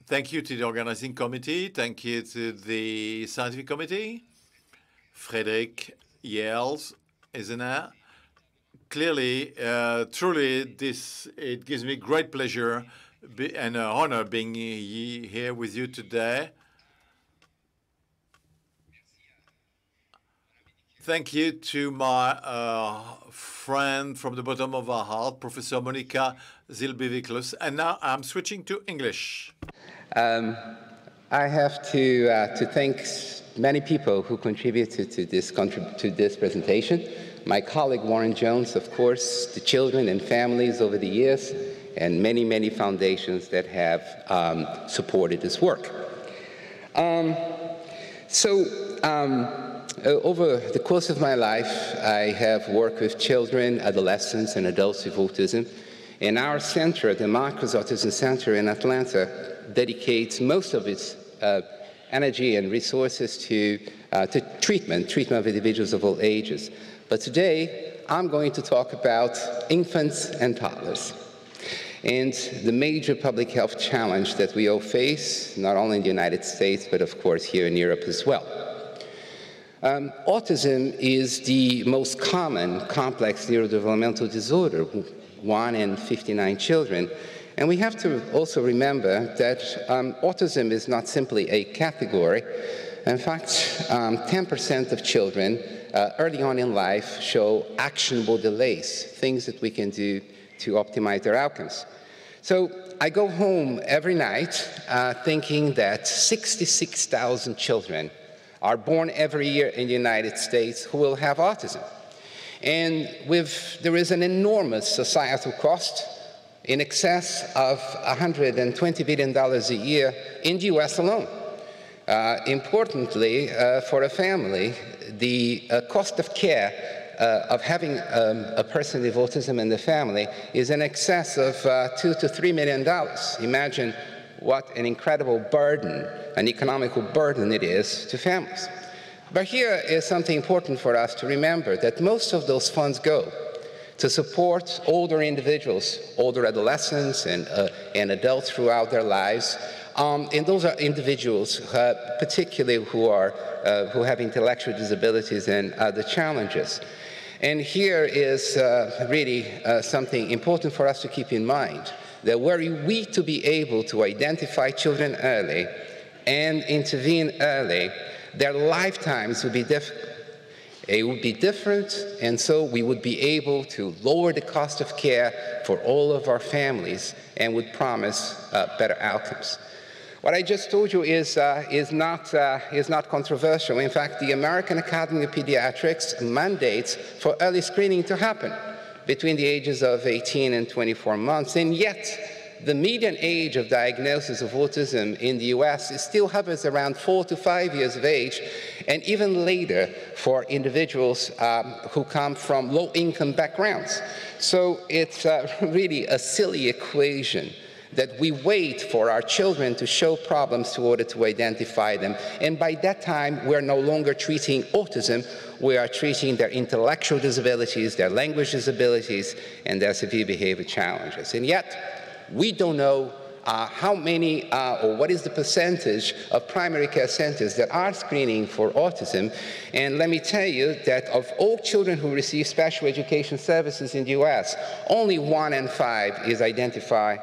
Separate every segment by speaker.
Speaker 1: Thank you to the organizing committee. Thank you to the scientific committee. Frederick Yales is in there. Clearly, truly, it gives me great pleasure and honor being here with you today. Thank you to my friend from the bottom of our heart, Professor Monica Zilbeviklus. And now I'm switching to English.
Speaker 2: I have to thank many people who contributed to this presentation. My colleague Warren Jones, of course, the children and families over the years, and many, many foundations that have supported this work. Over the course of my life, I have worked with children, adolescents, and adults with autism. And our center, the Marcus Autism Center in Atlanta, dedicates most of its energy and resources to treatment of individuals of all ages. But today, I'm going to talk about infants and toddlers, and the major public health challenge that we all face, not only in the United States, but of course here in Europe as well. Autism is the most common complex neurodevelopmental disorder, 1 in 59 children. And we have to also remember that autism is not simply a category. In fact, 10% of children early on in life show actionable delays, things that we can do to optimize their outcomes. So I go home every night thinking that 66,000 children are born every year in the United States who will have autism. And there is an enormous societal cost in excess of $120 billion a year in the US alone. Importantly, for a family, the cost of care of having a person with autism in the family is in excess of $2 to $3 million. Imagine what an incredible burden, an economical burden it is to families. But here is something important for us to remember, that most of those funds go to support older individuals, older adolescents and adults throughout their lives. And those are individuals, particularly who have intellectual disabilities and other challenges. And here is really something important for us to keep in mind, that were we to be able to identify children early and intervene early, their lifetimes would be different. It would be different, and so we would be able to lower the cost of care for all of our families and would promise better outcomes. What I just told you is not controversial. In fact, the American Academy of Pediatrics mandates for early screening to happen between the ages of 18 and 24 months, and yet the median age of diagnosis of autism in the US still hovers around 4 to 5 years of age, and even later for individuals who come from low-income backgrounds. So it's really a silly equation that we wait for our children to show problems in order to identify them. And by that time, we're no longer treating autism, we are treating their intellectual disabilities, their language disabilities, and their severe behavior challenges. And yet, we don't know how many or what is the percentage of primary care centers that are screening for autism. And let me tell you that of all children who receive special education services in the US, only 1 in 5 is identified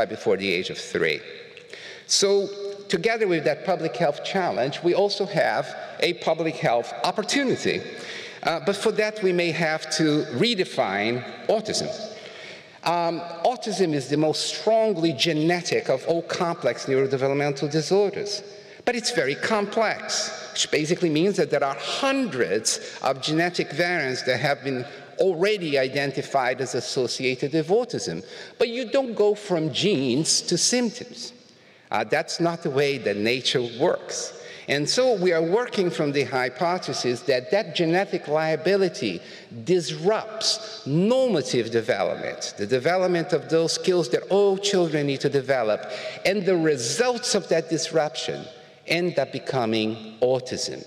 Speaker 2: before the age of 3. So together with that public health challenge, we also have a public health opportunity. But for that, we may have to redefine autism. Autism is the most strongly genetic of all complex neurodevelopmental disorders. But it's very complex, which basically means that there are hundreds of genetic variants that have been already identified as associated with autism. But you don't go from genes to symptoms. That's not the way that nature works. And so we are working from the hypothesis that that genetic liability disrupts normative development, the development of those skills that all children need to develop, and the results of that disruption end up becoming autism.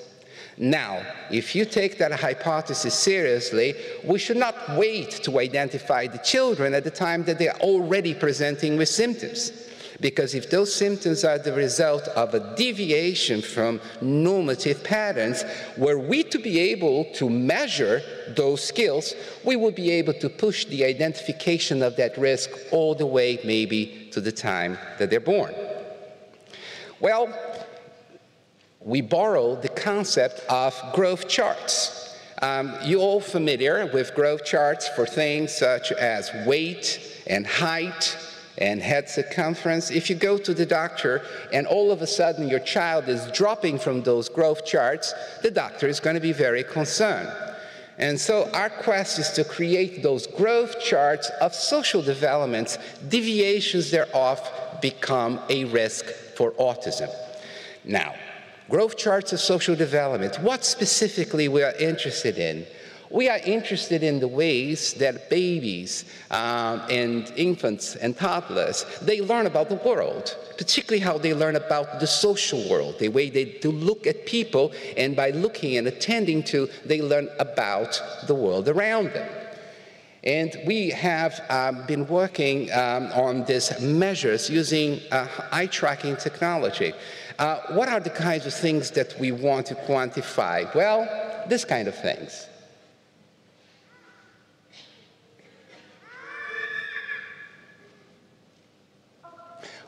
Speaker 2: Now, if you take that hypothesis seriously, we should not wait to identify the children at the time that they are already presenting with symptoms. Because if those symptoms are the result of a deviation from normative patterns, were we to be able to measure those skills, we would be able to push the identification of that risk all the way maybe to the time that they're born. Well, we borrowed the concept of growth charts. You're all familiar with growth charts for things such as weight and height and head circumference. If you go to the doctor and all of a sudden your child is dropping from those growth charts, the doctor is going to be very concerned. And so our quest is to create those growth charts of social developments. Deviations thereof become a risk for autism. Now, growth charts of social development, what specifically we are interested in? We are interested in the ways that babies and infants and toddlers, they learn about the world, particularly how they learn about the social world, the way they do look at people, and by looking and attending to, they learn about the world around them. And we have been working on these measures using eye-tracking technology. What are the kinds of things that we want to quantify? Well, this kind of things.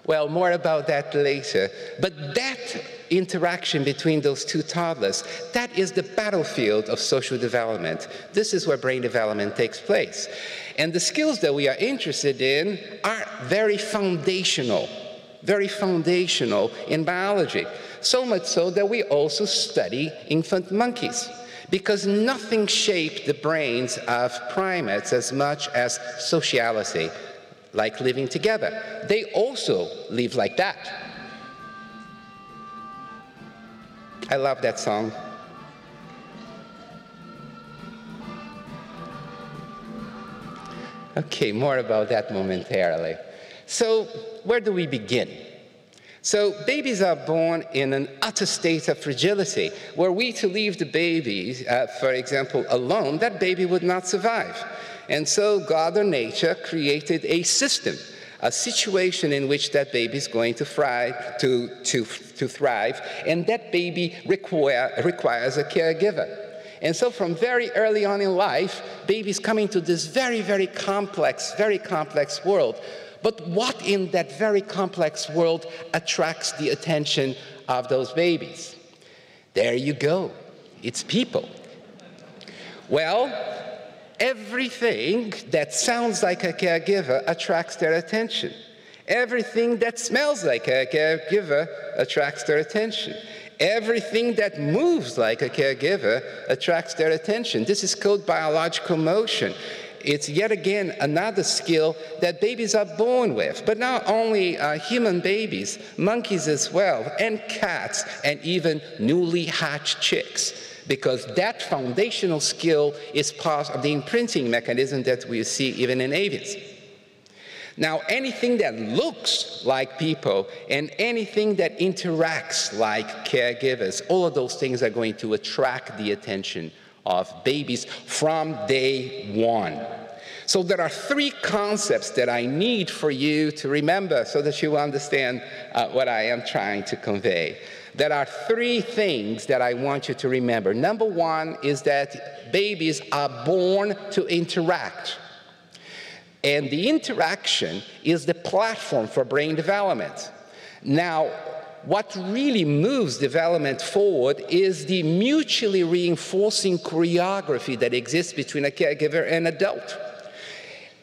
Speaker 2: Well, more about that later. But that interaction between those two toddlers, that is the battlefield of social development. This is where brain development takes place. And the skills that we are interested in are very foundational in biology. So much so that we also study infant monkeys, because nothing shaped the brains of primates as much as sociality, like living together. They also live like that. I love that song. Okay, more about that momentarily. So, where do we begin? So, babies are born in an utter state of fragility. Were we to leave the baby, for example, alone, that baby would not survive. And so God or nature created a system, a situation in which that baby is going to thrive, and that baby requires a caregiver. And so from very early on in life, babies come into this very, very complex world. But what in that very complex world attracts the attention of those babies? There you go. It's people. Well, everything that sounds like a caregiver attracts their attention. Everything that smells like a caregiver attracts their attention. Everything that moves like a caregiver attracts their attention. This is called biological motion. It's yet again another skill that babies are born with. But not only human babies, monkeys as well, and cats, and even newly hatched chicks, because that foundational skill is part of the imprinting mechanism that we see even in avians. Now, anything that looks like people and anything that interacts like caregivers, all of those things are going to attract the attention of babies from day one. So there are three concepts that I need for you to remember so that you understand what I am trying to convey. There are three things that I want you to remember. Number one is that babies are born to interact. And the interaction is the platform for brain development. Now, what really moves development forward is the mutually reinforcing choreography that exists between a caregiver and adult.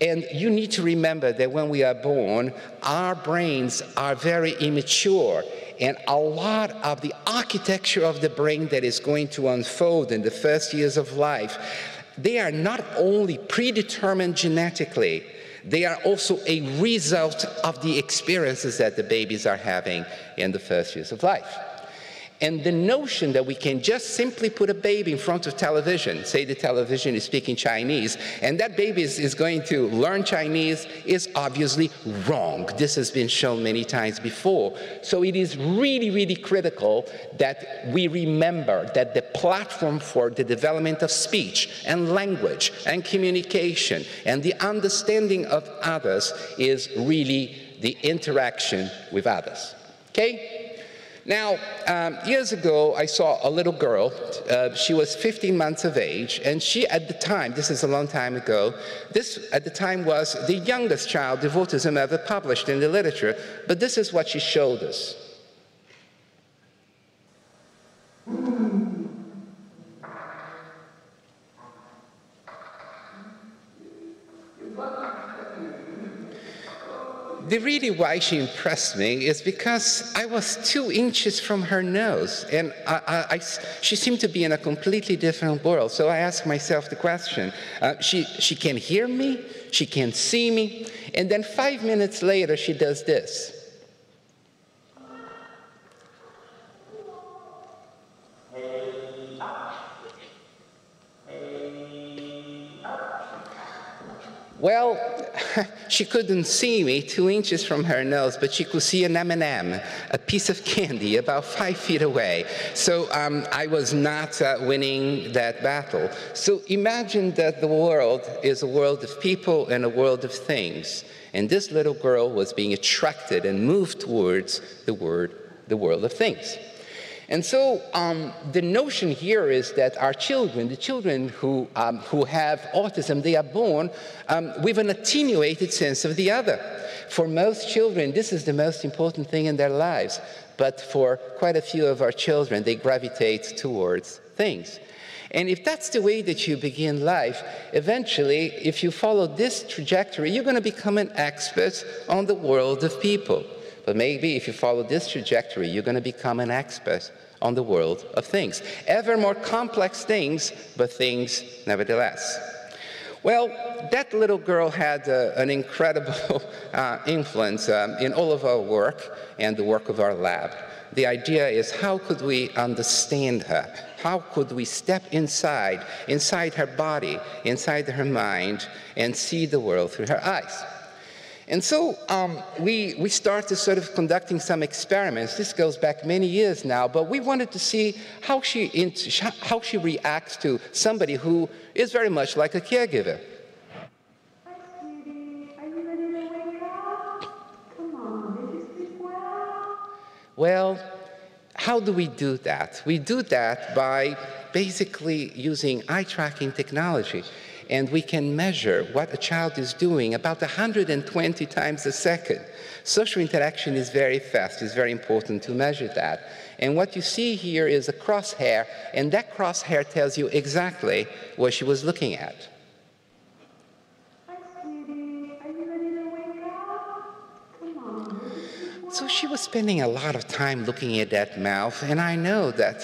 Speaker 2: And you need to remember that when we are born, our brains are very immature. And a lot of the architecture of the brain that is going to unfold in the first years of life, they are not only predetermined genetically, they are also a result of the experiences that the babies are having in the first years of life. And the notion that we can just simply put a baby in front of television, say the television is speaking Chinese, and that baby is going to learn Chinese is obviously wrong. This has been shown many times before. So it is really, really critical that we remember that the platform for the development of speech and language and communication and the understanding of others is really the interaction with others. Okay? Now, years ago, I saw a little girl. She was 15 months of age, and she, at the time, this is a long time ago, this, at the time, was the youngest child with autism ever published in the literature, but this is what she showed us. The really why she impressed me is because I was 2 inches from her nose, and she seemed to be in a completely different world. So I asked myself the question, she can hear me, she can see me, and then 5 minutes later she does this. Well, she couldn't see me 2 inches from her nose, but she could see an M&M, a piece of candy about 5 feet away. So I was not winning that battle. So imagine that the world is a world of people and a world of things. And this little girl was being attracted and moved towards the world of things. And so the notion here is that our children, the children who have autism, they are born with an attenuated sense of the other. For most children, this is the most important thing in their lives. But for quite a few of our children, they gravitate towards things. And if that's the way that you begin life, eventually, if you follow this trajectory, you're going to become an expert on the world of people. But maybe if you follow this trajectory, you're going to become an expert on the world of things. Ever more complex things, but things nevertheless. Well, that little girl had an incredible influence in all of our work and the work of our lab. The idea is, how could we understand her? How could we step inside her body, inside her mind, and see the world through her eyes? And so we started sort of conducting some experiments. This goes back many years now, but we wanted to see how she reacts to somebody who is very much like a caregiver.
Speaker 3: Hi, sweetie. Are you ready to wake up? Come on, did you sleep well?
Speaker 2: Well, how do we do that? We do that by basically using eye-tracking technology. And we can measure what a child is doing about 120 times a second. Social interaction is very fast. It's very important to measure that. And what you see here is a crosshair, and that crosshair tells you exactly what she was looking at.
Speaker 3: Hi, sweetie. Are you ready to wake up? Come on, did you sleep well?
Speaker 2: So she was spending a lot of time looking at that mouth, and I know that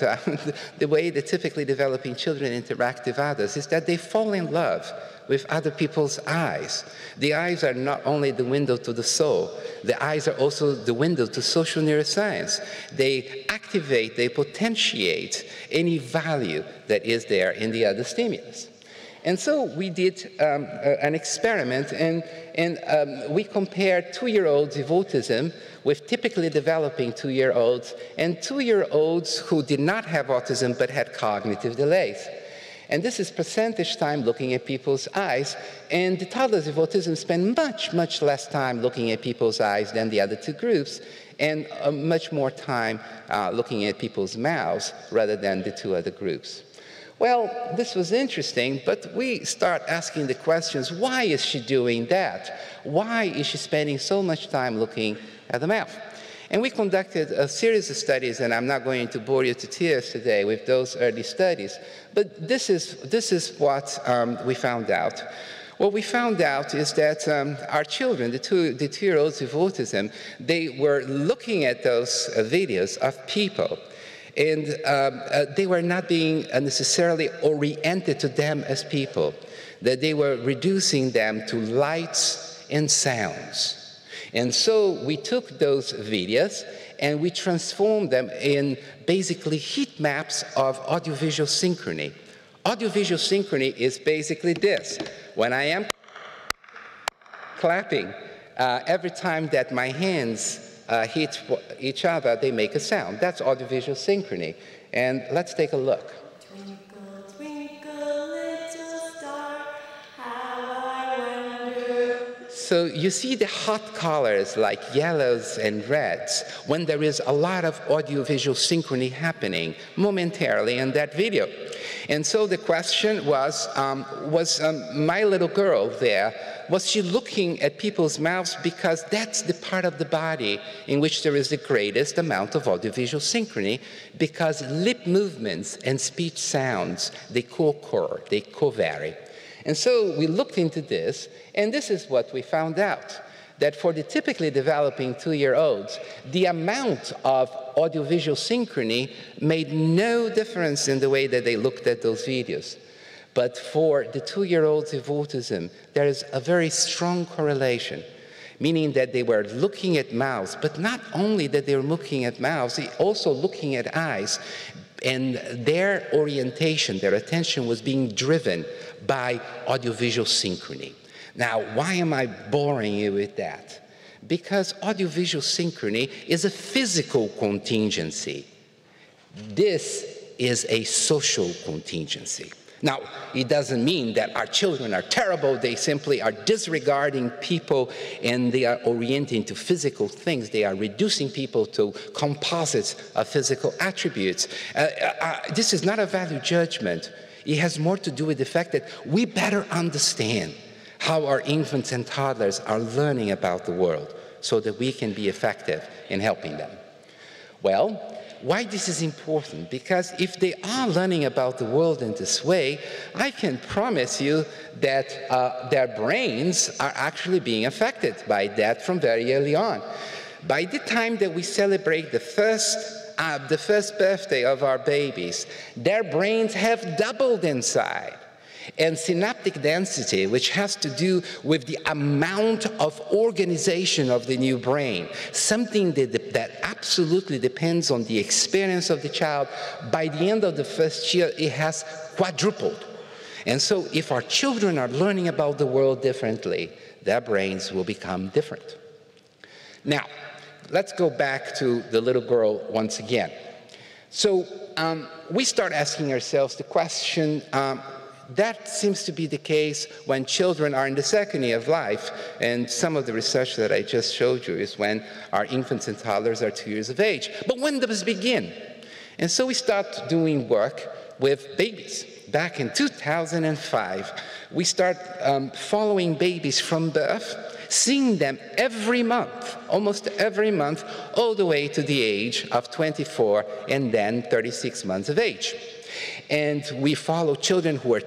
Speaker 2: the way that typically developing children interact with others is that they fall in love with other people's eyes. The eyes are not only the window to the soul, the eyes are also the window to social neuroscience. They activate, they potentiate any value that is there in the other stimulus. And so we did an experiment, and we compared 2-year-olds with autism with typically developing 2-year-olds and 2-year-olds who did not have autism but had cognitive delays. And this is percentage time looking at people's eyes, and the toddlers with autism spend much, much less time looking at people's eyes than the other 2 groups, and much more time looking at people's mouths rather than the 2 other groups. Well, this was interesting, but we start asking the questions, why is she doing that? Why is she spending so much time looking at the mouth? And we conducted a series of studies, and I'm not going to bore you to tears today with those early studies, but this is what we found out. What we found out is that our children, the 2-year-olds with autism, they were looking at those videos of people, and they were not being necessarily oriented to them as people, that they were reducing them to lights and sounds. And so we took those videos and we transformed them in basically heat maps of audiovisual synchrony. Audiovisual synchrony is basically this. When I am clapping, every time that my hands hit each other, they make a sound. That's audiovisual synchrony. And let's take a look.
Speaker 3: Twinkle, twinkle, little star, how I wonder.
Speaker 2: so you see the hot colors like yellows and reds when there is a lot of audiovisual synchrony happening momentarily in that video. And so the question was my little girl there, was she looking at people's mouths because that's the part of the body in which there is the greatest amount of audiovisual synchrony, because lip movements and speech sounds, they co-occur, they co-vary. And so we looked into this, and this is what we found out, that for the typically developing 2-year-olds, the amount of audiovisual synchrony made no difference in the way that they looked at those videos. But for the 2-year-olds with autism, there is a very strong correlation, meaning that they were looking at mouths, but not only that they were looking at mouths, they also looking at eyes, and their orientation, their attention was being driven by audiovisual synchrony. Now, why am I boring you with that? Because audiovisual synchrony is a physical contingency. This is a social contingency. Now, it doesn't mean that our children are terrible. They simply are disregarding people, and they are orienting to physical things. They are reducing people to composites of physical attributes. This is not a value judgment. It has more to do with the fact that we better understand how our infants and toddlers are learning about the world so that we can be effective in helping them. Well, why this is important? Because if they are learning about the world in this way, I can promise you that their brains are actually being affected by that from very early on. By the time that we celebrate the first birthday of our babies, their brains have doubled in size. And synaptic density, which has to do with the amount of organization of the new brain, something that absolutely depends on the experience of the child, by the end of the first year, it has quadrupled. And so if our children are learning about the world differently, their brains will become different. Now, let's go back to the little girl once again. So we start asking ourselves the question, that seems to be the case when children are in the second year of life, and some of the research that I just showed you is when our infants and toddlers are 2 years of age. But when does this begin? And so we start doing work with babies. Back in 2005, we start following babies from birth, seeing them every month, almost every month, all the way to the age of 24 and then 36 months of age. And we follow children who are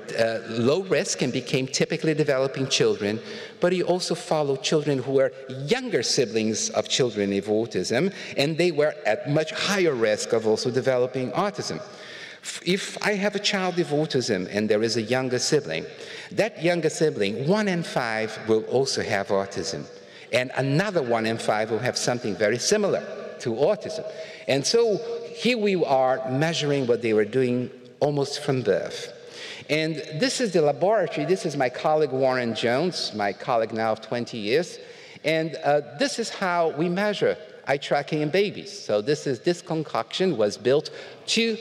Speaker 2: low risk and became typically developing children, but we also follow children who are younger siblings of children with autism, and they were at much higher risk of also developing autism. If I have a child with autism and there is a younger sibling, that younger sibling, 1 in 5, will also have autism. And another 1 in 5 will have something very similar to autism. And so here we are measuring what they were doing almost from birth. And this is the laboratory. This is my colleague Warren Jones, my colleague now of 20 years. And this is how we measure eye tracking in babies. So this concoction was built to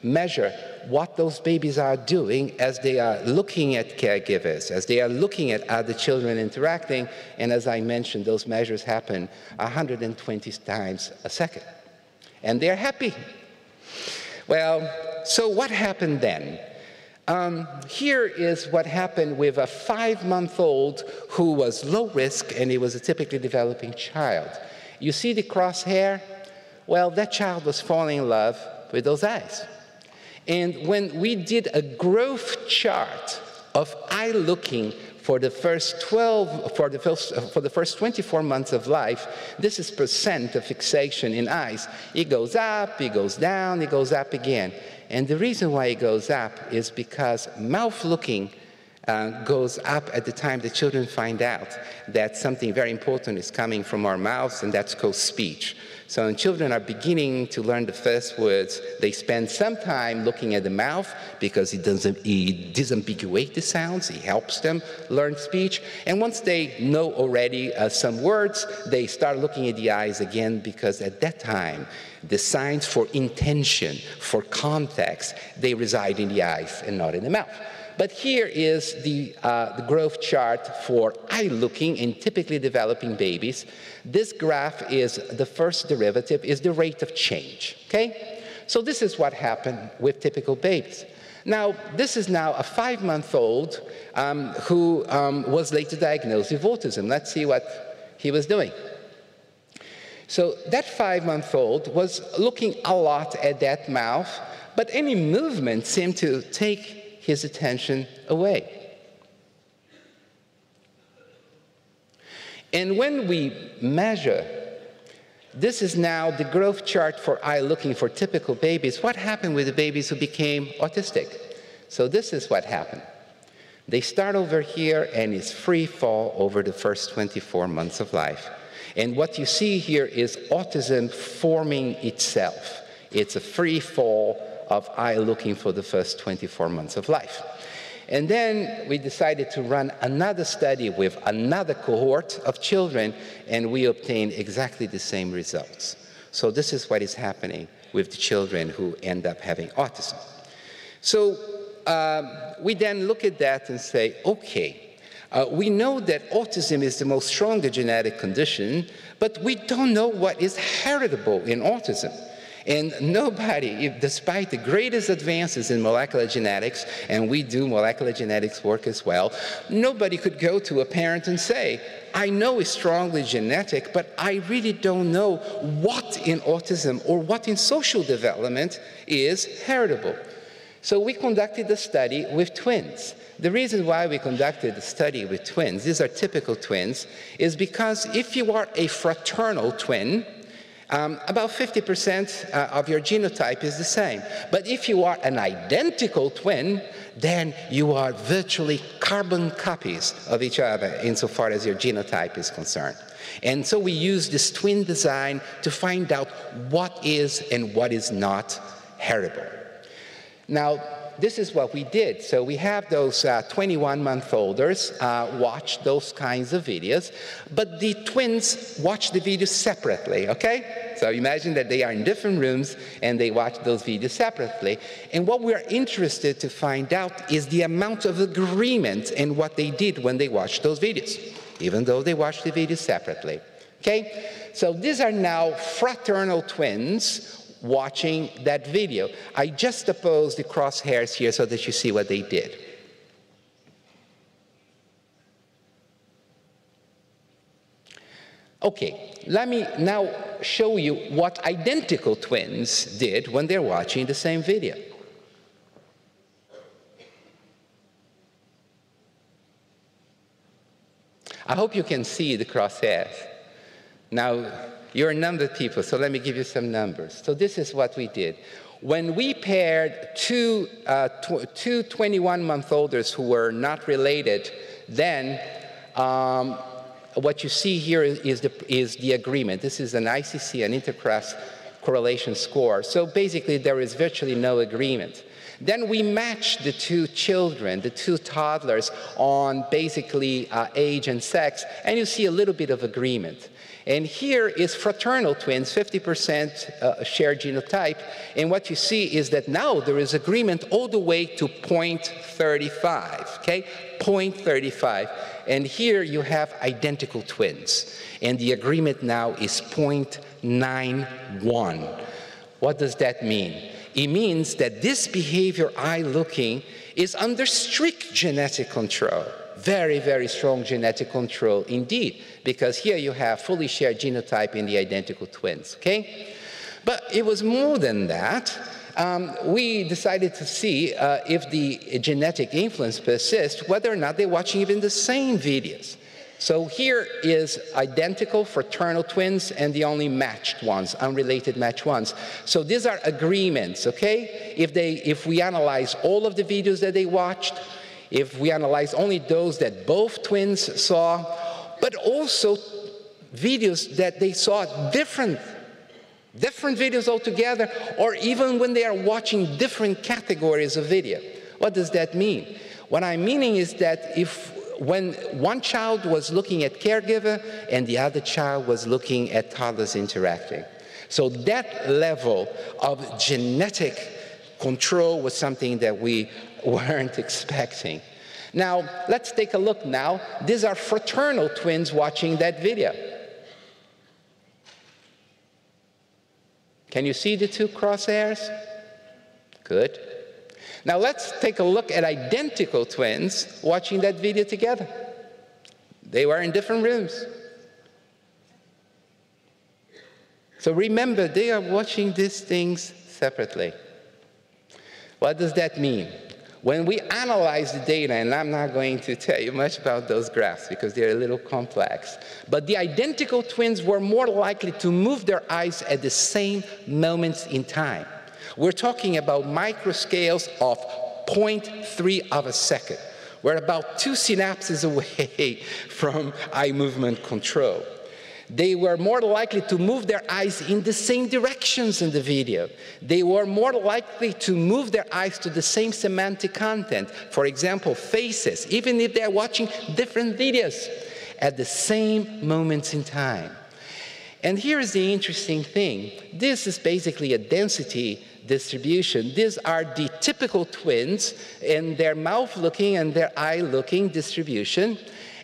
Speaker 2: measure what those babies are doing as they are looking at caregivers, as they are looking at other children interacting. And as I mentioned, those measures happen 120 times a second. And they're happy. Well, so what happened then? Here is what happened with a 5-month-old who was low risk, and he was a typically developing child. You see the crosshair? Well, that child was falling in love with those eyes. And when we did a growth chart of eye looking for the first 24 months of life, this is % of fixation in eyes. It goes up, it goes down, it goes up again. And the reason why it goes up is because mouth looking goes up at the time the children find out that something very important is coming from our mouths, and that's called speech. So when children are beginning to learn the first words, they spend some time looking at the mouth because it disambiguates the sounds. It helps them learn speech. And once they know already some words, they start looking at the eyes again, because at that time, the signs for intention, for context, they reside in the eyes and not in the mouth. But here is the growth chart for eye-looking in typically developing babies. This graph is the first derivative, is the rate of change, okay? So this is what happened with typical babies. Now, this is now a 5-month-old who was later diagnosed with autism. Let's see what he was doing. So that 5-month-old was looking a lot at that mouth, but any movement seemed to take his attention away. And when we measure, this is now the growth chart for eye looking for typical babies. What happened with the babies who became autistic? So this is what happened. They start over here, and it's free fall over the first 24 months of life. And what you see here is autism forming itself. It's a free fall of eye looking for the first 24 months of life. And then we decided to run another study with another cohort of children, and we obtained exactly the same results. So this is what is happening with the children who end up having autism. So we then look at that and say, okay, we know that autism is the most stronger genetic condition, but we don't know what is heritable in autism. And nobody, despite the greatest advances in molecular genetics, and we do molecular genetics work as well, nobody could go to a parent and say, I know it's strongly genetic, but I really don't know what in autism or what in social development is heritable. So we conducted a study with twins. The reason why we conducted the study with twins, these are typical twins, is because if you are a fraternal twin, about 50% of your genotype is the same. But if you are an identical twin, then you are virtually carbon copies of each other insofar as your genotype is concerned. And so we use this twin design to find out what is and what is not heritable. Now, this is what we did. So we have those 21-month-olders watch those kinds of videos, but the twins watch the videos separately, okay? So imagine that they are in different rooms and they watch those videos separately. And what we're interested to find out is the amount of agreement in what they did when they watched those videos, even though they watched the videos separately, okay? So these are now fraternal twins watching that video. I juxtaposed the crosshairs here so that you see what they did. Okay, let me now show you what identical twins did when they're watching the same video. I hope you can see the crosshairs. Now, you're a number of people, so let me give you some numbers. So this is what we did. When we paired two 21-month-olders who were not related, then what you see here is the agreement. This is an ICC, an interclass correlation score. So basically, there is virtually no agreement. Then we matched the two children, the two toddlers, on basically age and sex, and you see a little bit of agreement. And here is fraternal twins, 50% shared genotype. And what you see is that now there is agreement all the way to 0.35, okay? 0.35. And here you have identical twins. And the agreement now is 0.91. What does that mean? It means that this behavior, eye looking, is under strict genetic control. Very, very strong genetic control indeed, because here you have fully shared genotype in the identical twins, okay? But it was more than that. We decided to see if the genetic influence persists, whether or not they're watching even the same videos. So here is identical fraternal twins and the only matched ones, unrelated matched ones. So these are agreements, okay? If we analyze all of the videos that they watched, if we analyze only those that both twins saw, but also videos that they saw different videos altogether, or even when they are watching different categories of video. What does that mean? What I'm meaning is that when one child was looking at caregiver and the other child was looking at toddlers interacting. So that level of genetic control was something that we weren't expecting. Now, let's take a look now. These are fraternal twins watching that video. Can you see the two crosshairs? Good. Now let's take a look at identical twins watching that video together. They were in different rooms. So remember, they are watching these things separately. What does that mean? When we analyze the data, and I'm not going to tell you much about those graphs because they're a little complex, but the identical twins were more likely to move their eyes at the same moments in time. We're talking about microscales of 0.3 of a second. We're about 2 synapses away from eye movement control. They were more likely to move their eyes in the same directions in the video. They were more likely to move their eyes to the same semantic content. For example, faces, even if they're watching different videos at the same moments in time. And here's the interesting thing. This is basically a density distribution. These are the typical twins in their mouth-looking and their eye-looking distribution.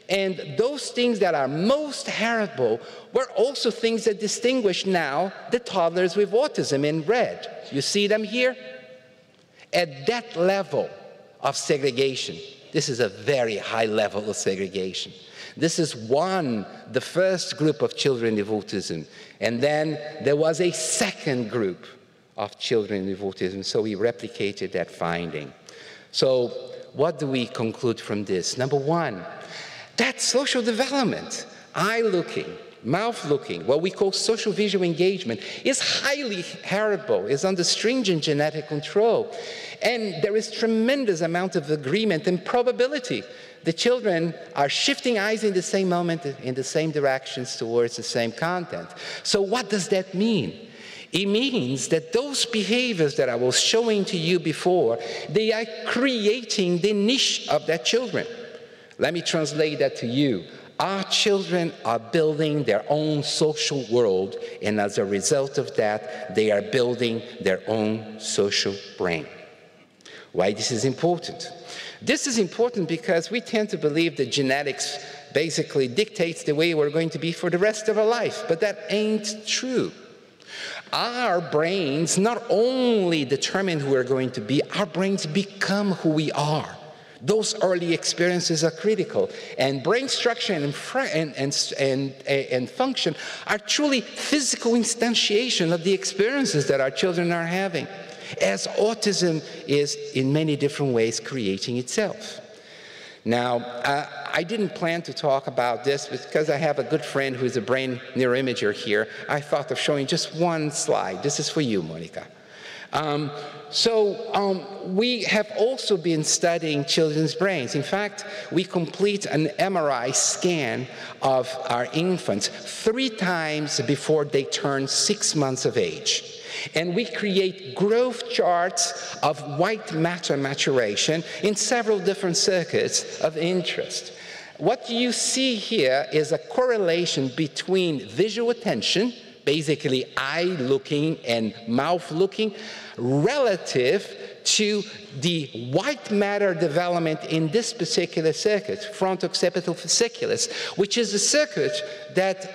Speaker 2: And those things that are most heritable were also things that distinguish now the toddlers with autism in red. You see them here? At that level of segregation, this is a very high level of segregation. This is the first group of children with autism. And then there was a second group of children with autism, so we replicated that finding. So what do we conclude from this? Number one, that social development, eye-looking, mouth-looking, what we call social visual engagement, is highly heritable, is under stringent genetic control. And there is tremendous amount of agreement and probability. The children are shifting eyes in the same moment, in the same directions towards the same content. So what does that mean? It means that those behaviors that I was showing to you before, they are creating the niche of their children. Let me translate that to you. Our children are building their own social world, and as a result of that, they are building their own social brain. Why this is important? This is important because we tend to believe that genetics basically dictates the way we're going to be for the rest of our life, but that ain't true. Our brains not only determine who we're going to be, our brains become who we are. Those early experiences are critical, and brain structure and function are truly physical instantiation of the experiences that our children are having, as autism is in many different ways creating itself. Now, I didn't plan to talk about this because I have a good friend who's a brain neuroimager here. I thought of showing just one slide. This is for you, Monica. We have also been studying children's brains. In fact, we complete an MRI scan of our infants 3 times before they turn 6 months of age. And we create growth charts of white matter maturation in several different circuits of interest. What you see here is a correlation between visual attention, basically eye-looking and mouth-looking, relative to the white matter development in this particular circuit, frontooccipital fasciculus, which is a circuit that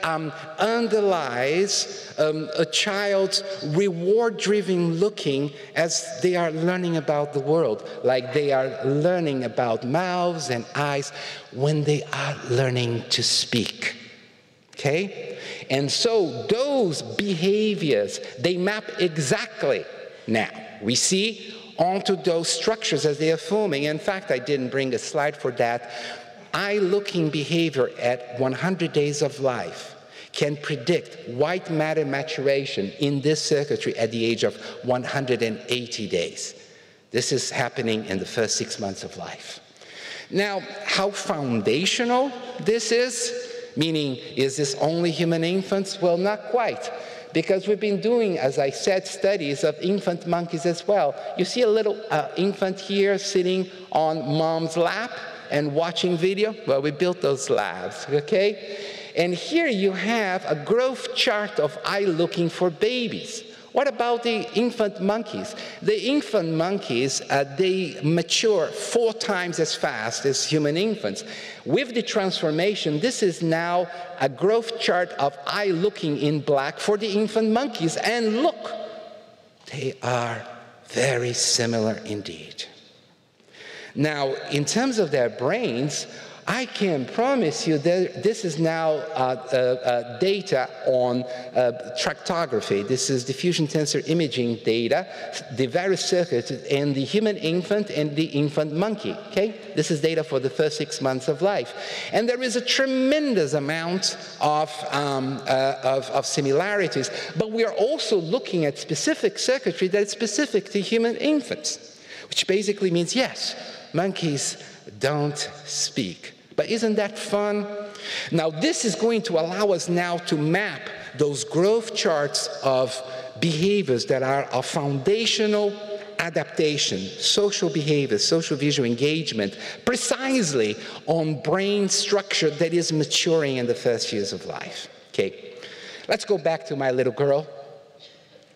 Speaker 2: underlies a child's reward-driven looking as they are learning about the world, like they are learning about mouths and eyes when they are learning to speak, okay? And so those behaviors, they map exactly now. We see onto those structures as they are forming. In fact, I didn't bring a slide for that. Eye-looking behavior at 100 days of life can predict white matter maturation in this circuitry at the age of 180 days. This is happening in the first 6 months of life. Now, how foundational this is, meaning, is this only human infants? Well, not quite. Because we've been doing, as I said, studies of infant monkeys as well. You see a little infant here sitting on mom's lap and watching video? Well, we built those labs, okay? And here you have a growth chart of eye looking for babies. What about the infant monkeys? The infant monkeys, they mature 4 times as fast as human infants. With the transformation, this is now a growth chart of eye looking in black for the infant monkeys. And look, they are very similar indeed. Now, in terms of their brains, I can promise you that this is now data on tractography. This is diffusion tensor imaging data, the various circuits in the human infant and the infant monkey, okay? This is data for the first 6 months of life. And there is a tremendous amount of similarities, but we are also looking at specific circuitry that is specific to human infants, which basically means, yes, monkeys don't speak. But isn't that fun? Now, this is going to allow us now to map those growth charts of behaviors that are of foundational adaptation, social behavior, social visual engagement, precisely on brain structure that is maturing in the first years of life. Okay, let's go back to my little girl.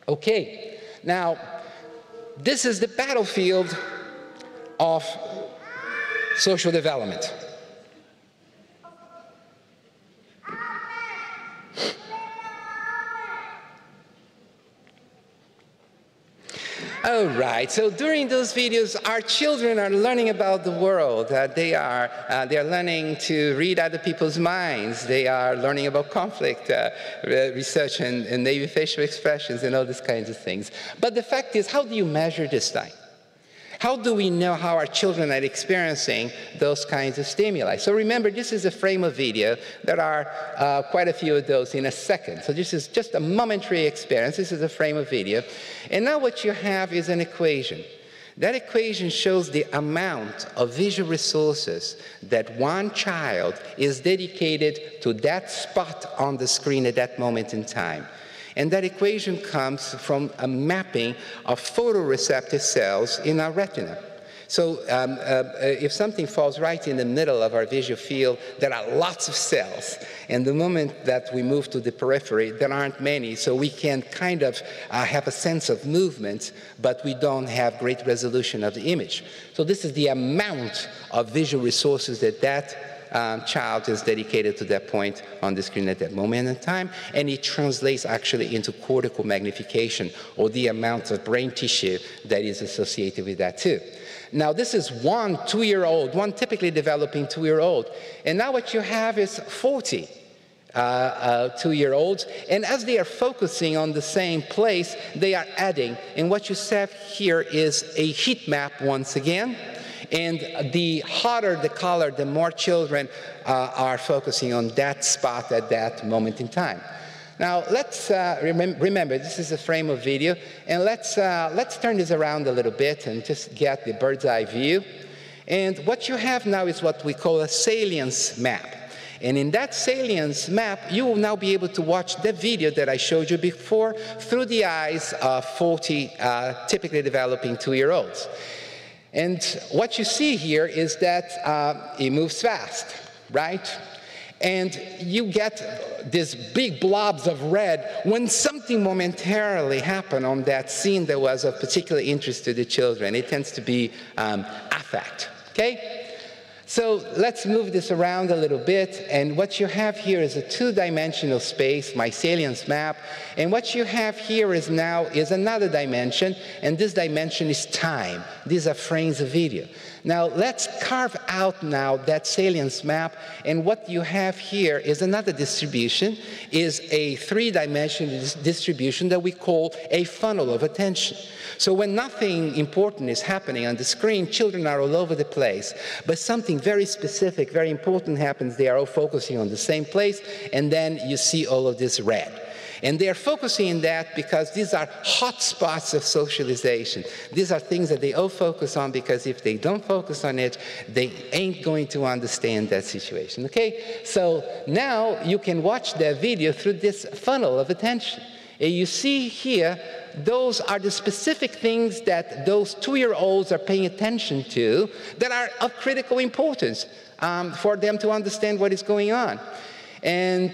Speaker 2: Okay, now, this is the battlefield of social development. All right, so during those videos, our children are learning about the world. They are learning to read other people's minds. They are learning about conflict research and maybe facial expressions and all these kinds of things. But the fact is, how do you measure this time? How do we know how our children are experiencing those kinds of stimuli? So remember, this is a frame of video. There are quite a few of those in a second. So this is just a momentary experience. This is a frame of video. And now what you have is an equation. That equation shows the amount of visual resources that one child is dedicated to that spot on the screen at that moment in time. And that equation comes from a mapping of photoreceptor cells in our retina. So if something falls right in the middle of our visual field, there are lots of cells. And the moment that we move to the periphery, there aren't many. So we can kind of have a sense of movement, but we don't have great resolution of the image. So this is the amount of visual resources that child is dedicated to that point on the screen at that moment in time, and it translates actually into cortical magnification, or the amount of brain tissue that is associated with that too. Now this is one 2-year-old, one typically developing 2-year-old, and now what you have is 40 2-year-olds, and as they are focusing on the same place, they are adding, and what you have here is a heat map once again. And the hotter the color, the more children are focusing on that spot at that moment in time. Now, let's remember, this is a frame of video, and let's turn this around a little bit and just get the bird's eye view. And what you have now is what we call a salience map. And in that salience map, you will now be able to watch the video that I showed you before through the eyes of 40 typically developing 2-year-olds. And what you see here is that it moves fast, right? And you get these big blobs of red when something momentarily happened on that scene that was of particular interest to the children. It tends to be affect, okay? So let's move this around a little bit, and what you have here is a 2-dimensional space, my salience map, and what you have here is now is another dimension, and this dimension is time. These are frames of video. Now let's carve out now that salience map, and what you have here is another distribution, is a 3-dimensional distribution that we call a funnel of attention. So when nothing important is happening on the screen, children are all over the place, but something very specific, very important happens. They are all focusing on the same place, and then you see all of this red. And they are focusing on that because these are hot spots of socialization. These are things that they all focus on, because if they don't focus on it, they ain't going to understand that situation, okay? So now you can watch their video through this funnel of attention. And you see here, those are the specific things that those 2-year-olds are paying attention to that are of critical importance for them to understand what is going on. And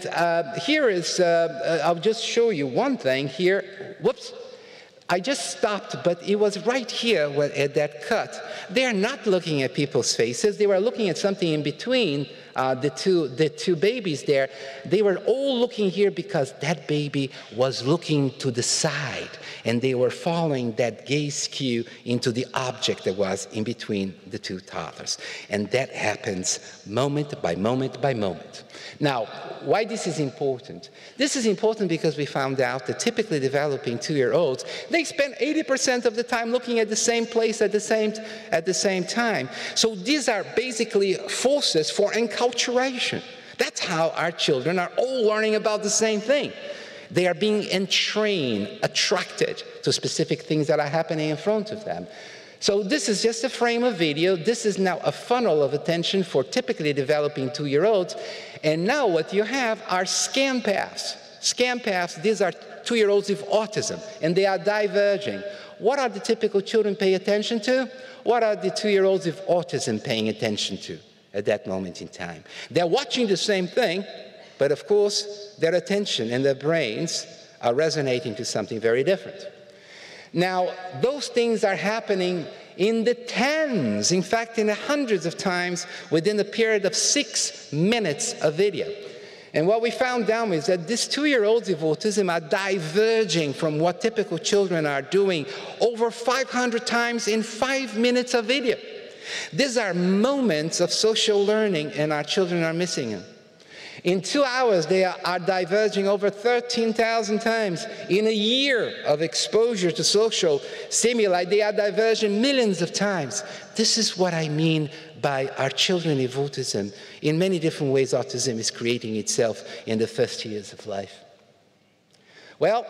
Speaker 2: here is, I'll just show you one thing here. Whoops. I just stopped, but it was right here at that cut. They are not looking at people's faces. They were looking at something in between the two babies there. They were all looking here because that baby was looking to the side, and they were following that gaze cue into the object that was in between the two toddlers. And that happens moment by moment by moment. Now, why this is important? This is important because we found out that typically developing 2-year-olds, they spend 80% of the time looking at the same place at the same time. So these are basically forces for enculturation. That's how our children are all learning about the same thing. They are being entrained, attracted to specific things that are happening in front of them. So this is just a frame of video. This is now a funnel of attention for typically developing 2-year-olds. And now what you have are scan paths. Scan paths, these are 2-year-olds with autism, and they are diverging. What are the typical children paying attention to? What are the 2-year-olds with autism paying attention to at that moment in time? They're watching the same thing, but of course, their attention and their brains are resonating to something very different. Now, those things are happening in the tens, in fact, in the hundreds of times within the period of 6 minutes of video. And what we found out is that these 2-year-olds with autism are diverging from what typical children are doing over 500 times in 5 minutes of video. These are moments of social learning, and our children are missing them. In 2 hours, they are diverging over 13,000 times. In a year of exposure to social stimuli, they are diverging millions of times. This is what I mean by our children with autism. In many different ways, autism is creating itself in the first years of life. Well,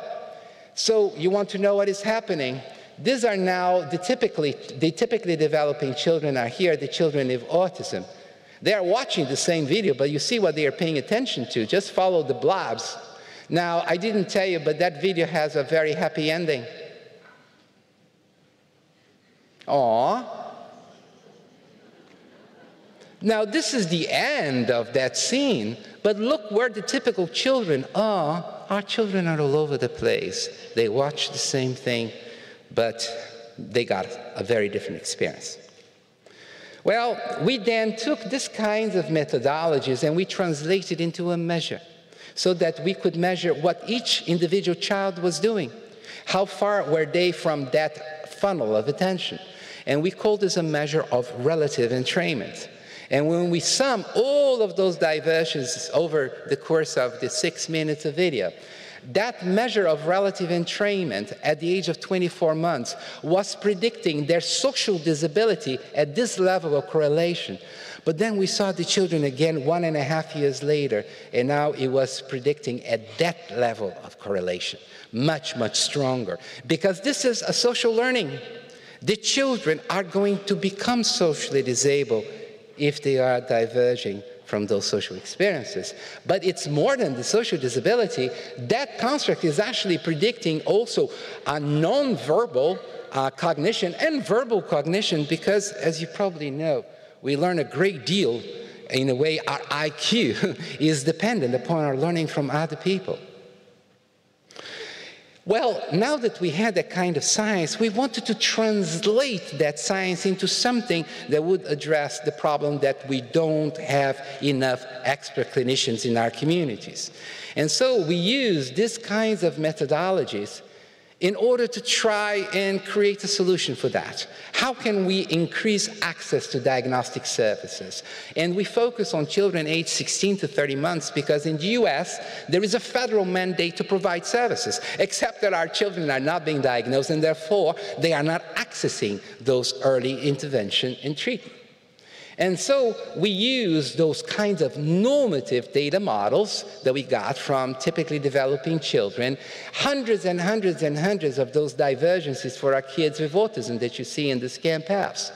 Speaker 2: so you want to know what is happening. These are now the typically developing children are here, the children with autism. They are watching the same video, but you see what they are paying attention to. Just follow the blobs. Now, I didn't tell you, but that video has a very happy ending. Aww. Now, this is the end of that scene, but look where the typical children are. Our children are all over the place. They watch the same thing, but they got a very different experience. Well, we then took these kinds of methodologies and we translated into a measure so that we could measure what each individual child was doing. How far were they from that funnel of attention? And we called this a measure of relative entrainment. And when we sum all of those diversions over the course of the 6 minutes of video, that measure of relative entrainment at the age of 24 months was predicting their social disability at this level of correlation. But then we saw the children again 1.5 years later, and now it was predicting at that level of correlation, much, much stronger. Because this is a social learning. The children are going to become socially disabled if they are diverging from those social experiences. But it's more than the social disability. That construct is actually predicting also a non-verbal cognition and verbal cognition, because, as you probably know, we learn a great deal in a way our IQ is dependent upon our learning from other people. Well, now that we had that kind of science, we wanted to translate that science into something that would address the problem that we don't have enough expert clinicians in our communities. And so we used these kinds of methodologies in order to try and create a solution for that. How can we increase access to diagnostic services? And we focus on children aged 16 to 30 months because in the US, there is a federal mandate to provide services, except that our children are not being diagnosed and therefore they are not accessing those early intervention and treatment. And so we use those kinds of normative data models that we got from typically developing children, hundreds and hundreds and hundreds of those divergences for our kids with autism that you see in the scan paths.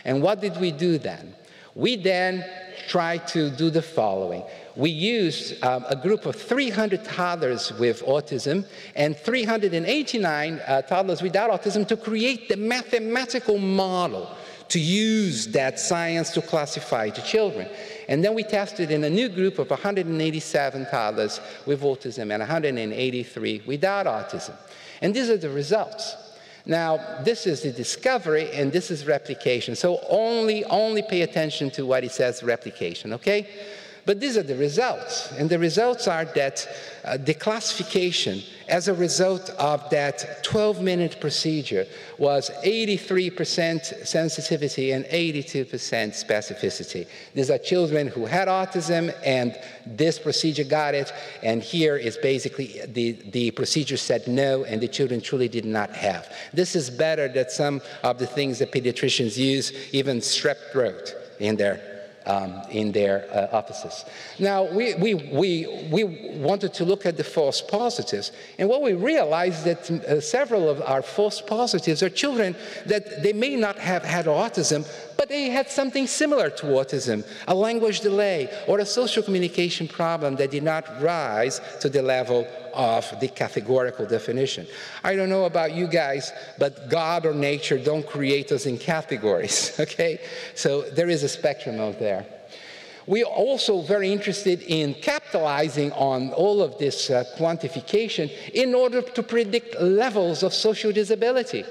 Speaker 2: And what did we do then? We then tried to do the following. We used a group of 300 toddlers with autism and 389 toddlers without autism to create the mathematical model to use that science to classify the children. And then we tested in a new group of 187 toddlers with autism and 183 without autism. And these are the results. Now, this is the discovery, and this is replication. So only pay attention to what it says, replication, okay? But these are the results. And the results are that the classification, as a result of that 12-minute procedure, was 83% sensitivity and 82% specificity. These are children who had autism, and this procedure got it. And here is basically the procedure said no, and the children truly did not have. This is better than some of the things that pediatricians use, even strep throat in their offices. Now, we wanted to look at the false positives, and what we realized that several of our false positives are children that they may not have had autism, but they had something similar to autism, a language delay or a social communication problem that did not rise to the level of the categorical definition. I don't know about you guys, but God or nature don't create us in categories, okay? So there is a spectrum out there. We are also very interested in capitalizing on all of this quantification in order to predict levels of social disability.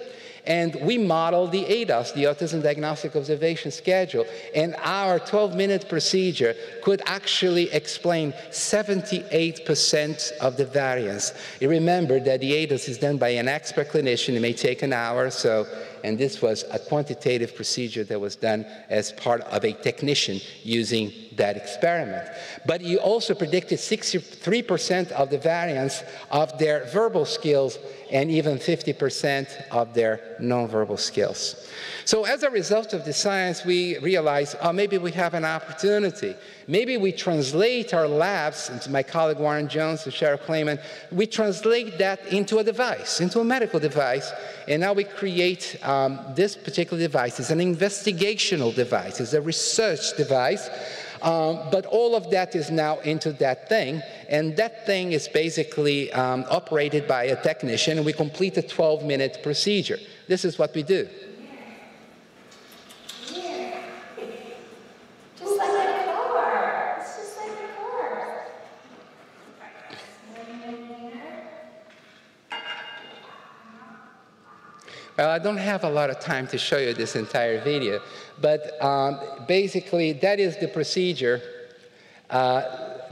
Speaker 2: And we modeled the ADOS, the Autism Diagnostic Observation Schedule, and our 12-minute procedure could actually explain 78% of the variance. You remember that the ADOS is done by an expert clinician. It may take an hour or so, and this was a quantitative procedure that was done as part of a technician using that experiment. But you also predicted 63% of the variance of their verbal skills and even 50% of their nonverbal skills. So as a result of the science, we realized, oh, maybe we have an opportunity. Maybe we translate our labs, and my colleague Warren Jones and Cheryl Clayman, we translate that into a device, into a medical device, and now we create this particular device. It's an investigational device. It's a research device. But all of that is now into that thing, and that thing is basically operated by a technician, and we complete a 12-minute procedure. This is what we do.
Speaker 3: Yeah. Just like a car. It's just like a car.
Speaker 2: Well, I don't have a lot of time to show you this entire video, but basically that is the procedure.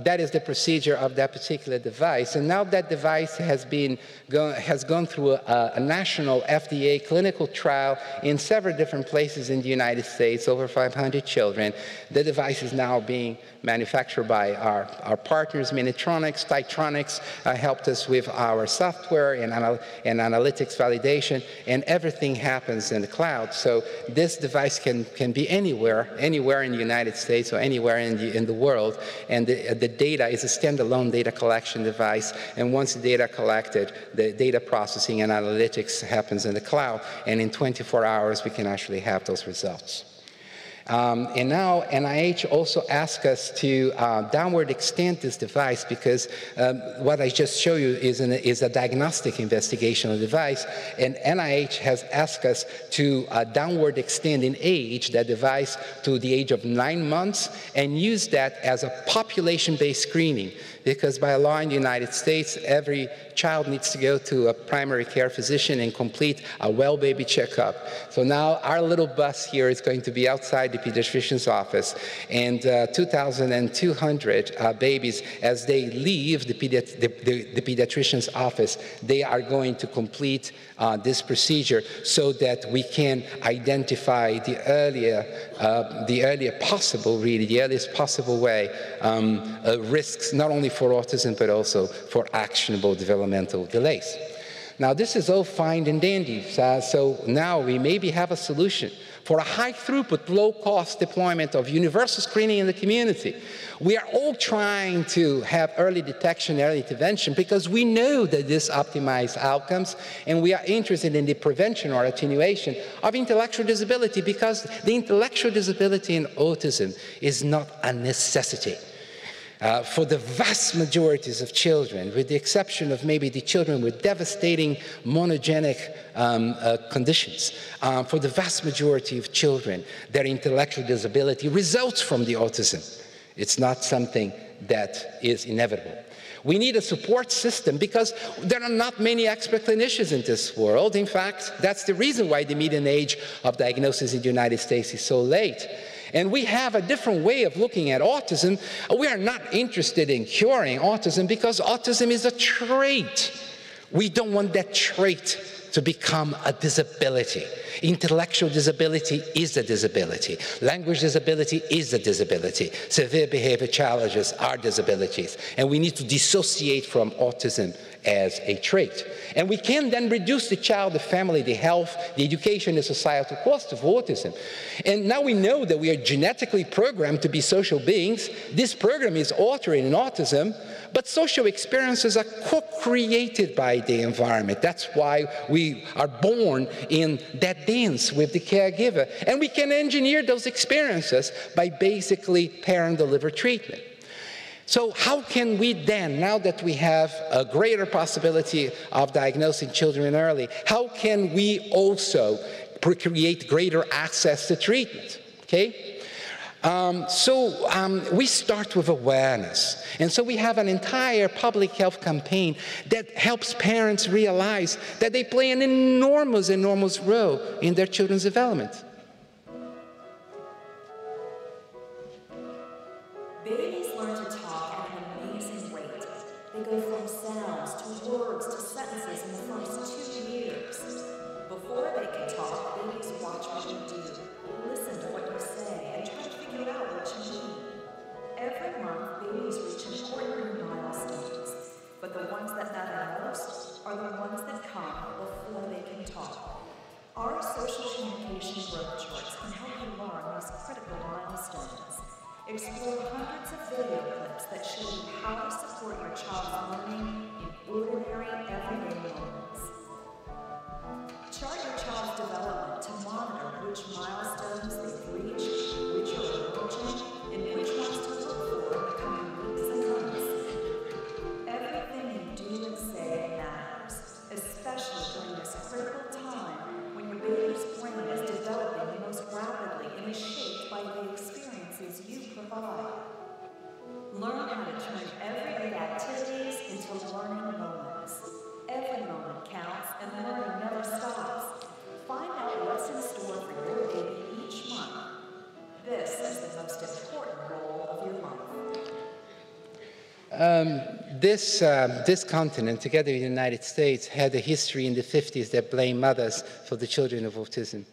Speaker 2: That is the procedure of that particular device. And now that device has gone through a national FDA clinical trial in several different places in the United States, over 500 children. The device is now being manufactured by our partners, Minitronics. Titronics helped us with our software and analytics validation, and everything happens in the cloud. So this device can be anywhere in the United States or anywhere in the world, and the data is a standalone data collection device, and once the data collected, the data processing and analytics happens in the cloud, and in 24 hours we can actually have those results. And now NIH also asked us to downward extend this device because what I just showed you is a diagnostic investigational device, and NIH has asked us to downward extend in age that device to the age of 9 months and use that as a population-based screening, because by law in the United States, every child needs to go to a primary care physician and complete a well baby checkup. So now our little bus here is going to be outside the pediatrician's office, and 2,200 babies, as they leave the pediatrician's office, they are going to complete this procedure so that we can identify the earliest possible way risks, not only for autism but also for actionable developmental delays. Now, this is all fine and dandy. So now we maybe have a solution for a high-throughput, low-cost deployment of universal screening in the community. We are all trying to have early detection, early intervention, because we know that this optimizes outcomes, and we are interested in the prevention or attenuation of intellectual disability, because the intellectual disability in autism is not a necessity. For the vast majorities of children, with the exception of maybe the children with devastating monogenic conditions, for the vast majority of children, their intellectual disability results from the autism. It's not something that is inevitable. We need a support system because there are not many expert clinicians in this world. In fact, that's the reason why the median age of diagnosis in the United States is so late. And we have a different way of looking at autism. We are not interested in curing autism because autism is a trait. We don't want that trait to become a disability. Intellectual disability is a disability. Language disability is a disability. Severe behavior challenges are disabilities. And we need to dissociate from autism as a trait. And we can then reduce the child, the family, the health, the education, the societal cost of autism. And now we know that we are genetically programmed to be social beings. This program is altered in autism, but social experiences are co-created by the environment. That's why we are born in that dance with the caregiver. And we can engineer those experiences by basically parent-delivered treatment. So how can we then, now that we have a greater possibility of diagnosing children early, how can we also create greater access to treatment? Okay? We start with awareness. And so we have an entire public health campaign that helps parents realize that they play an enormous role in their children's development.
Speaker 4: Babies learn to talk at an amazing rate. They go from sounds to words to sentences in the first 2 years. Before they can talk, babies watch what you do, listen to what you say, and try to figure out what you mean. Every month, babies reach important new milestones, but the ones that matter most are the ones that come before they can talk. Our social communication growth charts can help you learn these critical milestones. Explore hundreds of video clips that show you how to support your child's learning in ordinary, everyday moments. Chart your child's development to monitor which milestones they've reached, which are emerging, and which ones to look for in the coming weeks and months. Everything you do and say matters, especially during this critical time when your baby's brain is developing the most rapidly and is shaped by the experiences you provide. Learn how to turn everyday activities into learning moments. Every moment counts and learning never stops. Find out what's in store for your baby each month. This is the most important role of your life.
Speaker 2: This continent, together with the United States, had a history in the 50s that blamed mothers for the children of autism.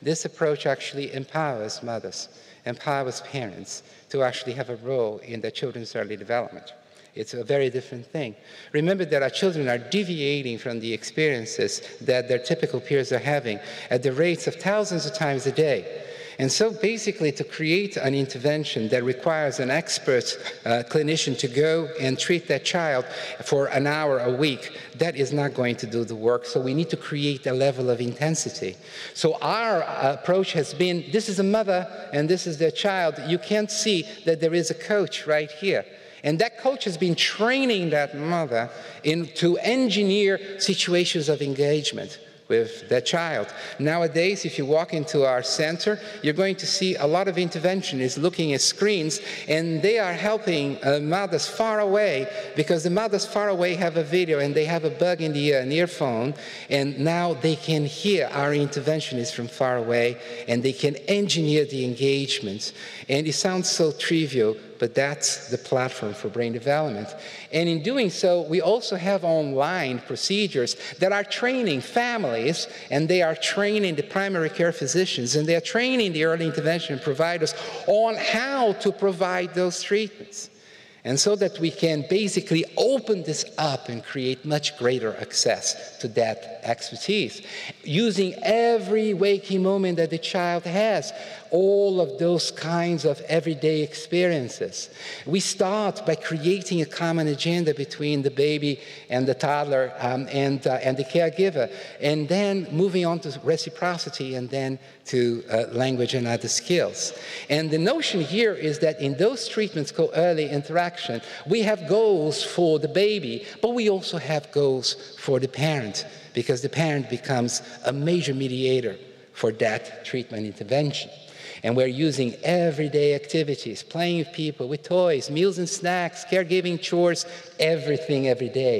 Speaker 2: This approach actually empowers mothers, empowers parents to actually have a role in their children's early development. It's a very different thing. Remember that our children are deviating from the experiences that their typical peers are having at the rates of thousands of times a day. And so basically to create an intervention that requires an expert clinician to go and treat that child for an hour a week, that is not going to do the work. So we need to create a level of intensity. So our approach has been, this is a mother and this is their child. You can't see that there is a coach right here. And that coach has been training that mother to engineer situations of engagement with their child. Nowadays, if you walk into our center, you're going to see a lot of interventionists looking at screens, and they are helping mothers far away, because the mothers far away have a video and they have a bug in the ear, an earphone, and now they can hear our interventionists from far away, and they can engineer the engagements. And it sounds so trivial, but that's the platform for brain development. And in doing so, we also have online procedures that are training families, and they are training the primary care physicians, and they are training the early intervention providers on how to provide those treatments. And so that we can basically open this up and create much greater access to that expertise, using every waking moment that the child has, all of those kinds of everyday experiences. We start by creating a common agenda between the baby and the toddler and the caregiver, and then moving on to reciprocity and then to language and other skills. And the notion here is that in those treatments called early interaction, we have goals for the baby, but we also have goals for the parent, because the parent becomes a major mediator for that treatment intervention. And we're using everyday activities, playing with people, with toys, meals and snacks, caregiving, chores, everything every day.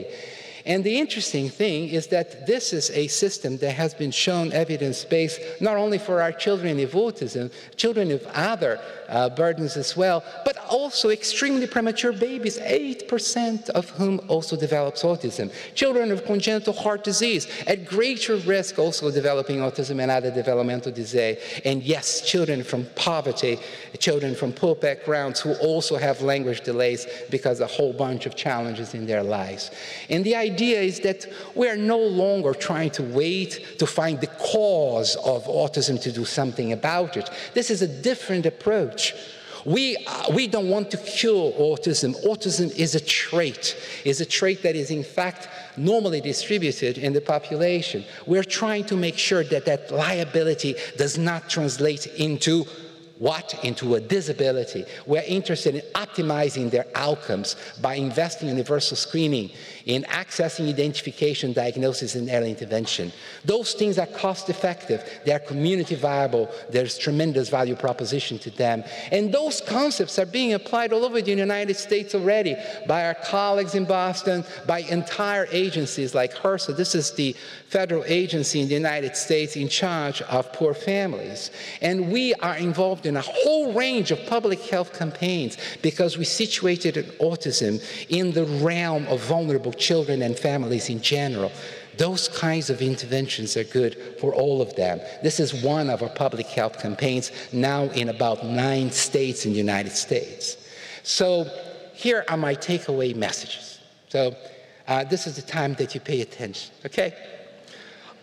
Speaker 2: And the interesting thing is that this is a system that has been shown evidence-based not only for our children with autism, children with other burdens as well, but also extremely premature babies, 8% of whom also develops autism. Children with congenital heart disease, at greater risk also developing autism and other developmental disease. And yes, children from poverty, children from poor backgrounds who also have language delays because a whole bunch of challenges in their lives. And the idea is that we're no longer trying to wait to find the cause of autism to do something about it. This is a different approach. We don't want to cure autism. Autism is a trait that is in fact normally distributed in the population. We're trying to make sure that that liability does not translate into what? Into a disability. We're interested in optimizing their outcomes by investing in universal screening, in accessing identification, diagnosis, and early intervention. Those things are cost-effective, they're community viable, there's tremendous value proposition to them. And those concepts are being applied all over the United States already by our colleagues in Boston, by entire agencies like HRSA. This is the federal agency in the United States in charge of poor families. And we are involved in a whole range of public health campaigns because we situated autism in the realm of vulnerable children and families in general. Those kinds of interventions are good for all of them. This is one of our public health campaigns now in about 9 states in the United States. So here are my takeaway messages. So this is the time that you pay attention, okay?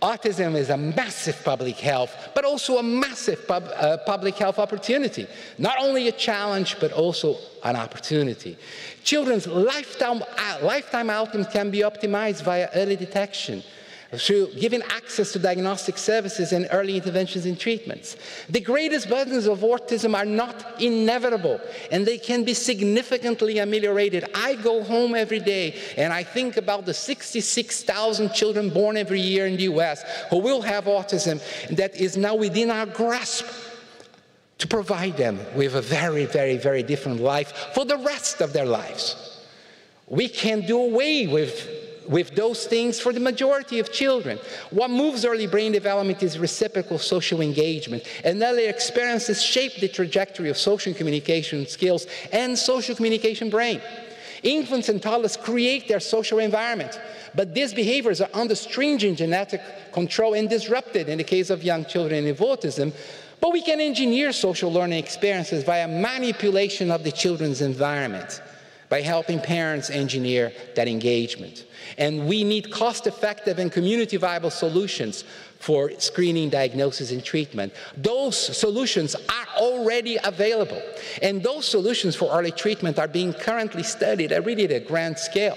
Speaker 2: Autism is a massive public health, but also a massive public health opportunity. Not only a challenge, but also an opportunity. Children's lifetime outcomes can be optimized via early detection, through giving access to diagnostic services and early interventions and treatments. The greatest burdens of autism are not inevitable, and they can be significantly ameliorated. I go home every day, and I think about the 66,000 children born every year in the US who will have autism, that is now within our grasp to provide them with a very, very, very different life for the rest of their lives. We can do away with those things for the majority of children. What moves early brain development is reciprocal social engagement, and early experiences shape the trajectory of social communication skills and social communication brain. Infants and toddlers create their social environment, but these behaviors are under stringent genetic control and disrupted in the case of young children with autism. But we can engineer social learning experiences via manipulation of the children's environment, by helping parents engineer that engagement. And we need cost-effective and community-viable solutions for screening, diagnosis, and treatment. Those solutions are already available. And those solutions for early treatment are being currently studied at really a grand scale.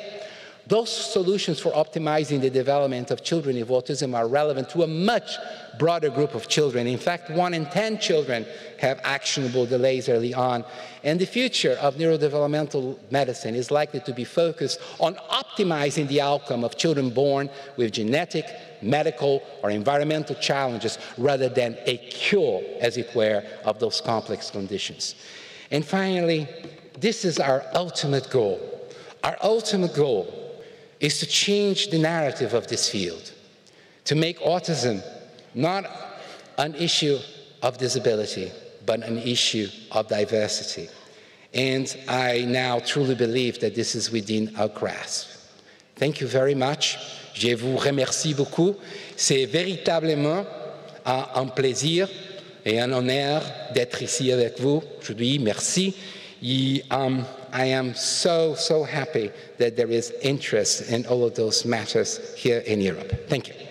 Speaker 2: Those solutions for optimizing the development of children with autism are relevant to a much broader group of children. In fact, 1 in 10 children have actionable delays early on. And the future of neurodevelopmental medicine is likely to be focused on optimizing the outcome of children born with genetic, medical, or environmental challenges rather than a cure, as it were, of those complex conditions. And finally, this is our ultimate goal. Our ultimate goal is to change the narrative of this field, to make autism not an issue of disability, but an issue of diversity. And I now truly believe that this is within our grasp. Thank you very much. Je vous remercie beaucoup. C'est véritablement un plaisir et un honneur d'être ici avec vous aujourd'hui. Merci. I am so happy that there is interest in all of those matters here in Europe. Thank you.